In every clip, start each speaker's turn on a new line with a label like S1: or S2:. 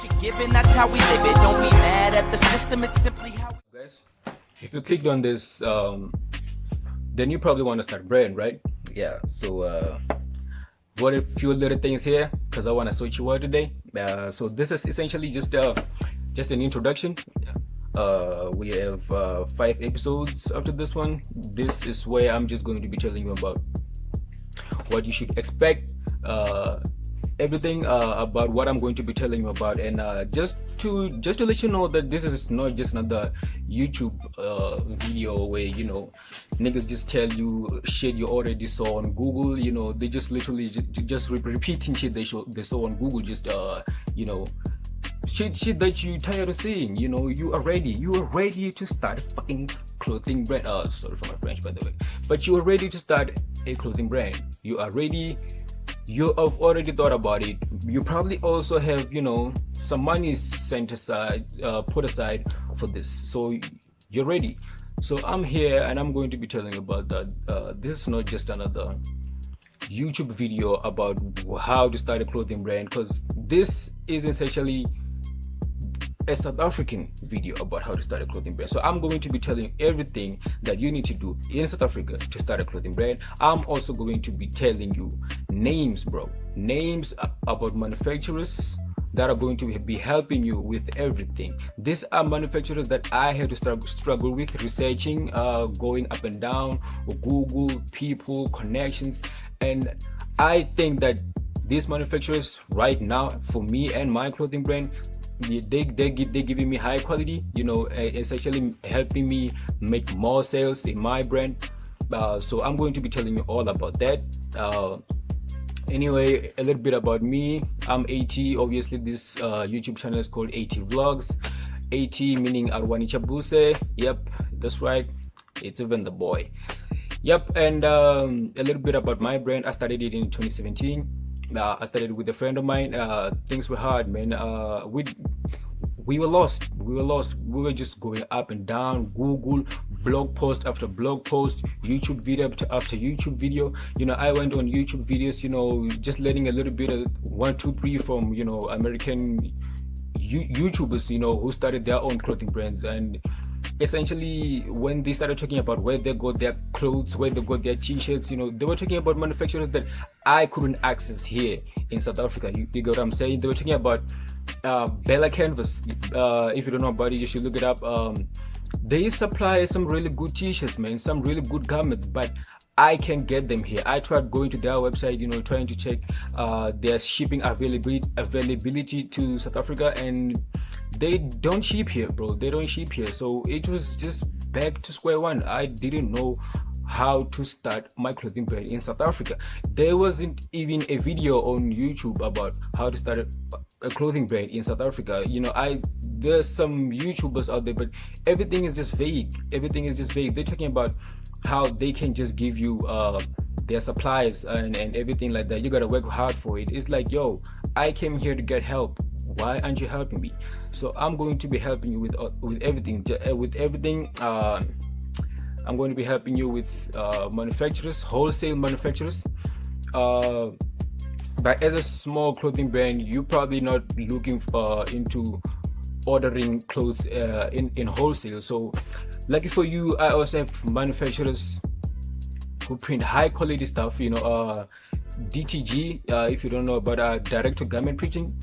S1: you're given, that's how we live it. Don't be mad at the system, it's simply how
S2: Guys, if you clicked on this, then you probably want to start brand, right? Yeah, so what a few little things here, because I want to switch you out today. So this is essentially just an introduction. We have 5 episodes after this one. This is where I'm just going to be telling you about what you should expect, everything about what I'm going to be telling you about, and just to let you know that this is not just another YouTube video where, you know, niggas just tell you shit you already saw on Google. You know, they just literally just repeating shit they saw on Google, just you know, shit that you tired of seeing. You know, you are ready to start a fucking clothing brand. Sorry for my French, by the way, but you are ready to start a clothing brand. You are ready. You have already thought about it. You probably also have, you know, some money set aside, put aside for this, so you're ready. So I'm here and I'm going to be telling you about that. This is not just another YouTube video about how to start a clothing brand, because this is essentially a South African video about how to start a clothing brand. So I'm going to be telling you everything that you need to do in South Africa to start a clothing brand. I'm also going to be telling you names, bro, names about manufacturers that are going to be helping you with everything. These are manufacturers that I had to struggle with researching, going up and down, Google, people, connections, and I think that these manufacturers right now, for me and my clothing brand, they're giving me high quality, you know, essentially helping me make more sales in my brand. So I'm going to be telling you all about that. Anyway, a little bit about me. I'm AT. Obviously this YouTube channel is called AT Vlogs. AT meaning Arwani Chabuse. Yep, that's right, it's even the boy. Yep. And a little bit about my brand. I started it in 2017. I started with a friend of mine. Things were hard, man. We were lost. We were just going up and down. Google, blog post after blog post, YouTube video after YouTube video. You know, I went on YouTube videos, you know, just learning a little bit of 1, 2, 3 from, you know, American YouTubers, you know, who started their own clothing brands. And essentially when they started talking about where they got their clothes, where they got their t-shirts, you know, they were talking about manufacturers that I couldn't access here in South Africa. You get what I'm saying? They were talking about Bella Canvas. If you don't know about it, you should look it up. They supply some really good t-shirts, man, some really good garments, but I can't get them here. I tried going to their website, you know, trying to check their shipping availability to South Africa, and they don't ship here, bro. They don't ship here. So it was just back to square one. I didn't know how to start my clothing brand in South Africa. There wasn't even a video on YouTube about how to start a clothing brand in South Africa. You know, there's some YouTubers out there, but everything is just vague. Everything is just vague. They're talking about how they can just give you their supplies and everything like that. You gotta work hard for it. It's like, yo, I came here to get help. Why aren't you helping me? So I'm going to be helping you with everything. I'm going to be helping you with manufacturers, wholesale manufacturers. But as a small clothing brand, you're probably not looking into ordering clothes in wholesale. So lucky for you, I also have manufacturers who print high quality stuff, you know, DTG, if you don't know about direct to garment printing,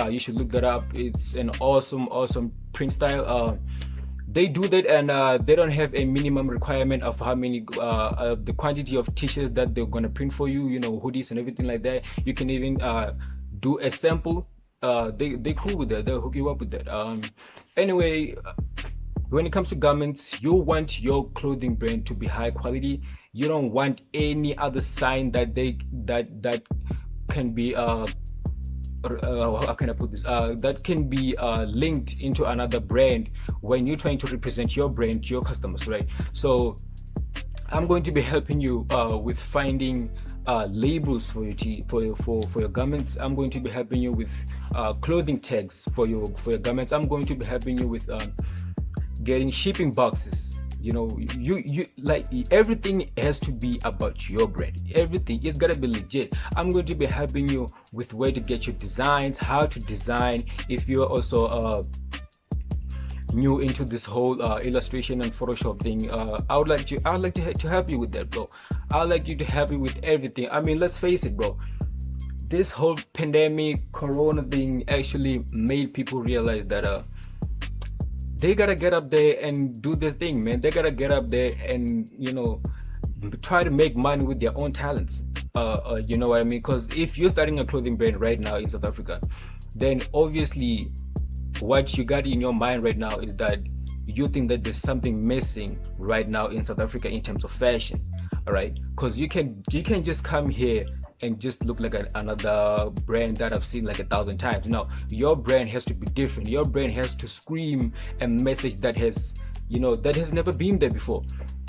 S2: you should look that up. It's an awesome print style. They do that, and they don't have a minimum requirement of how many the quantity of t-shirts that they're gonna print for you, you know, hoodies and everything like that. You can even do a sample. They cool with that. They'll hook you up with that. Anyway, when it comes to garments, you want your clothing brand to be high quality. You don't want any other sign that can be how can I put this, that can be linked into another brand when you're trying to represent your brand to your customers, right? So I'm going to be helping you with finding labels for your garments. I'm going to be helping you with clothing tags for your garments. I'm going to be helping you with getting shipping boxes. you like everything has to be about your brand. Everything it's gotta be legit. I'm going to be helping you with where to get your designs, how to design. If you're also new into this whole illustration and Photoshop thing, I would like to help you with that, bro. I'd like you to help you with everything. I mean, let's face it, bro. This whole pandemic corona thing actually made people realize that they gotta get up there and do this thing, man. They gotta get up there and try to make money with their own talents. You know what I mean? Because if you're starting a clothing brand right now in South Africa, then obviously what you got in your mind right now is that you think that there's something missing right now in South Africa in terms of fashion. All right, because you can just come here and just look like another brand that I've seen like 1,000 times. No, your brand has to be different. Your brand has to scream a message that has never been there before.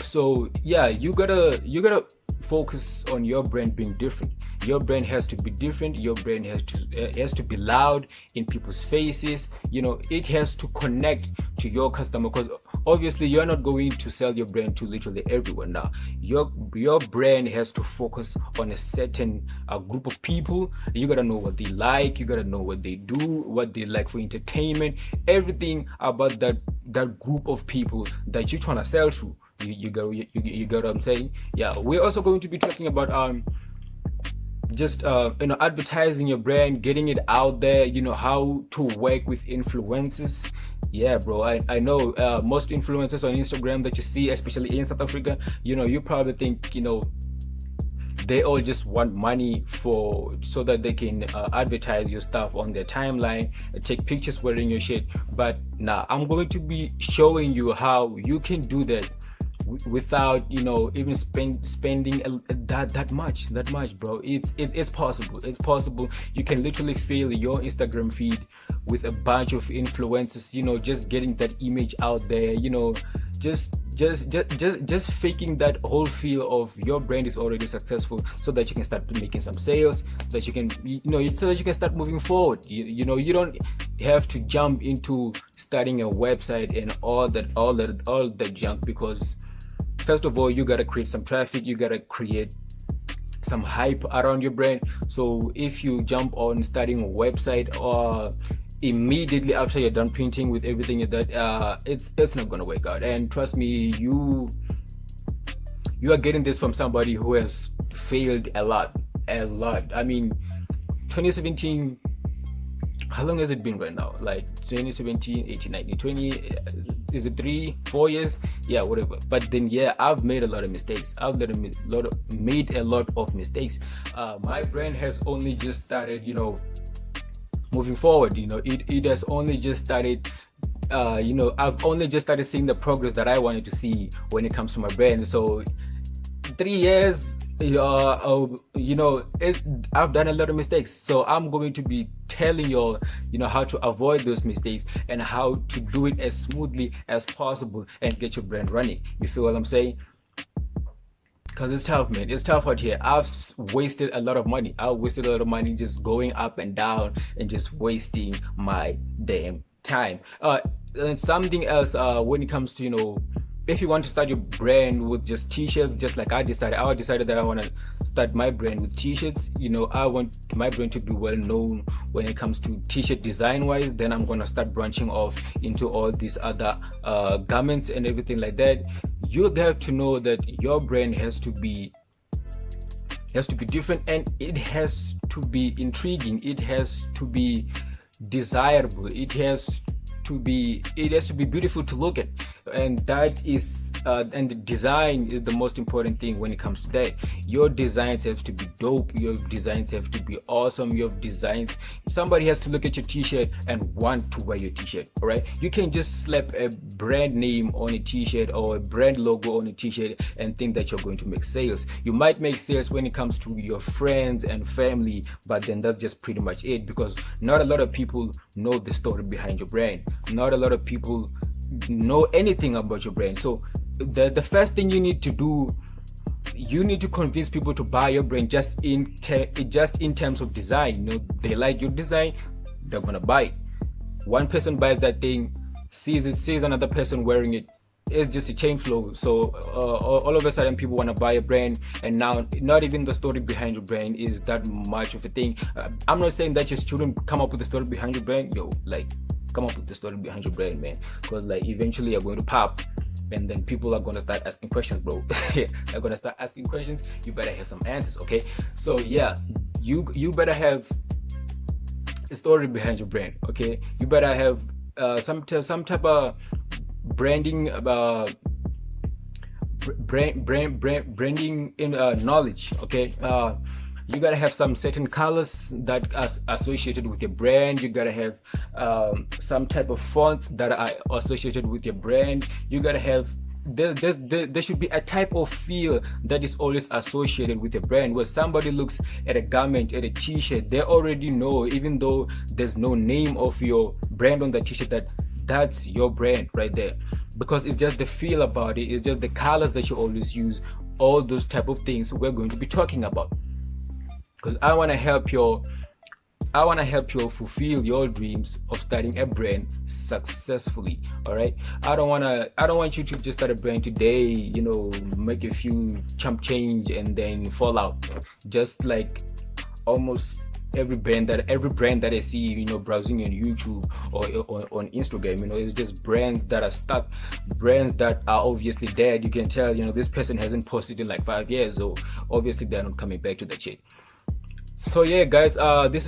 S2: So yeah, you gotta focus on your brand being different. Your brand has to be different. Your brand has to be loud in people's faces. It has to connect to your customer, because obviously you're not going to sell your brand to literally everyone. Now your brand has to focus on a certain group of people. You gotta know what they like. You gotta know what they do, what they like for entertainment, everything about that group of people that you're trying to sell to. You get what I'm saying? Yeah, we're also going to be talking about just advertising your brand, getting it out there, how to work with influencers. Yeah, bro, I know most influencers on Instagram that you see, especially in South Africa, you probably think they all just want money so that they can advertise your stuff on their timeline, take pictures wearing your shit. But nah, I'm going to be showing you how you can do that without even spending that much, bro. It's possible. You can literally fill your Instagram feed with a bunch of influencers, just getting that image out there, just faking that whole feel of your brand is already successful, so that you can start making some sales, that you can so that you can start moving forward. You don't have to jump into starting a website and all that junk, because first of all, you gotta create some traffic, you gotta create some hype around your brand. So if you jump on starting a website or immediately after you're done printing with everything that it's not gonna work out. And trust me, you are getting this from somebody who has failed a lot. I mean, 2017, how long has it been right now? Like 2017, 18, 19, 20, is it 3-4 years? Yeah, whatever. But then yeah, I've made a lot of mistakes. Made a lot of mistakes. My brand has only just started moving forward. It has only just started. I've only just started seeing the progress that I wanted to see when it comes to my brand. So 3 years, I've done a lot of mistakes. So I'm going to be telling you how to avoid those mistakes and how to do it as smoothly as possible and get your brand running. You feel what I'm saying? Because it's tough, man. It's tough out here. I've wasted a lot of money. Just going up and down and just wasting my damn time. And something else, when it comes to if you want to start your brand with just t-shirts, just like I decided that I want to start my brand with t-shirts. I want my brand to be well known when it comes to t-shirt design wise. Then I'm gonna start branching off into all these other garments and everything like that. You have to know that your brand has to be different, and it has to be intriguing. It has to be desirable. It has to be beautiful to look at, and that is and the design is the most important thing when it comes to that. Your designs have to be dope. Your designs have to be awesome. Your designs, somebody has to look at your t-shirt and want to wear your t-shirt. All right, you can't just slap a brand name on a t-shirt or a brand logo on a t-shirt and think that you're going to make sales. You might make sales when it comes to your friends and family, but then that's just pretty much it, because not a lot of people know the story behind your brand. Not a lot of people know anything about your brand. So the first thing you need to do, you need to convince people to buy your brand just in terms of design. They like your design, they're gonna buy it. One person buys that thing, sees another person wearing it, it's just a chain flow. So all of a sudden people want to buy a brand, and now not even the story behind your brand is that much of a thing. I'm not saying that you shouldn't come up with the story behind your brand. Yo, like, come up with the story behind your brand, man, because like eventually you're going to pop, and then people are going to start asking questions, bro. They're going to start asking questions. You better have some answers, okay? So yeah, you better have a story behind your brand, okay? You better have some type of branding, branding in knowledge, okay? You gotta have some certain colors that are associated with your brand. You gotta have some type of fonts that are associated with your brand. You gotta have there should be a type of feel that is always associated with your brand. Where somebody looks at a garment, at a t-shirt, they already know, even though there's no name of your brand on the t-shirt, that that's your brand right there, because it's just the feel about it. It's just the colors that you always use. All those type of things we're going to be talking about, because I want to help you fulfill your dreams of starting a brand successfully. All right, I don't want you to just start a brand today, you know, make a few chump change and then fall out, just like almost every brand that I see, you know, browsing on YouTube or on Instagram. You know, it's just brands that are stuck, brands that are obviously dead. You can tell, you know, this person hasn't posted in like 5 years, so obviously they're not coming back to that shit. So yeah, guys, this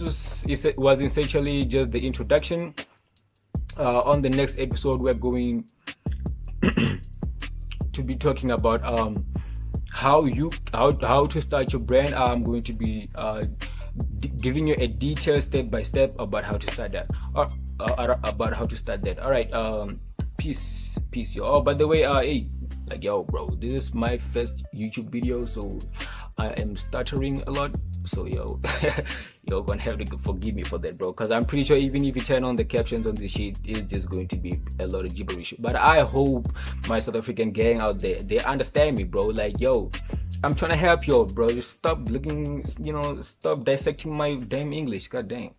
S2: was essentially just the introduction. On the next episode, we're going to be talking about how to start your brand. I'm going to be giving you a detailed step by step about how to start that, about how to start that. All right, peace, yo. Oh, by the way, hey, like, yo, bro, this is my first YouTube video, so I am stuttering a lot. So yo, you're gonna have to forgive me for that, bro, because I'm pretty sure even if you turn on the captions on this shit, it's just going to be a lot of gibberish. But I hope my South African gang out there, they understand me, bro. Like, yo, I'm trying to help you, bro. Just stop looking, you know, stop dissecting my damn English. God damn.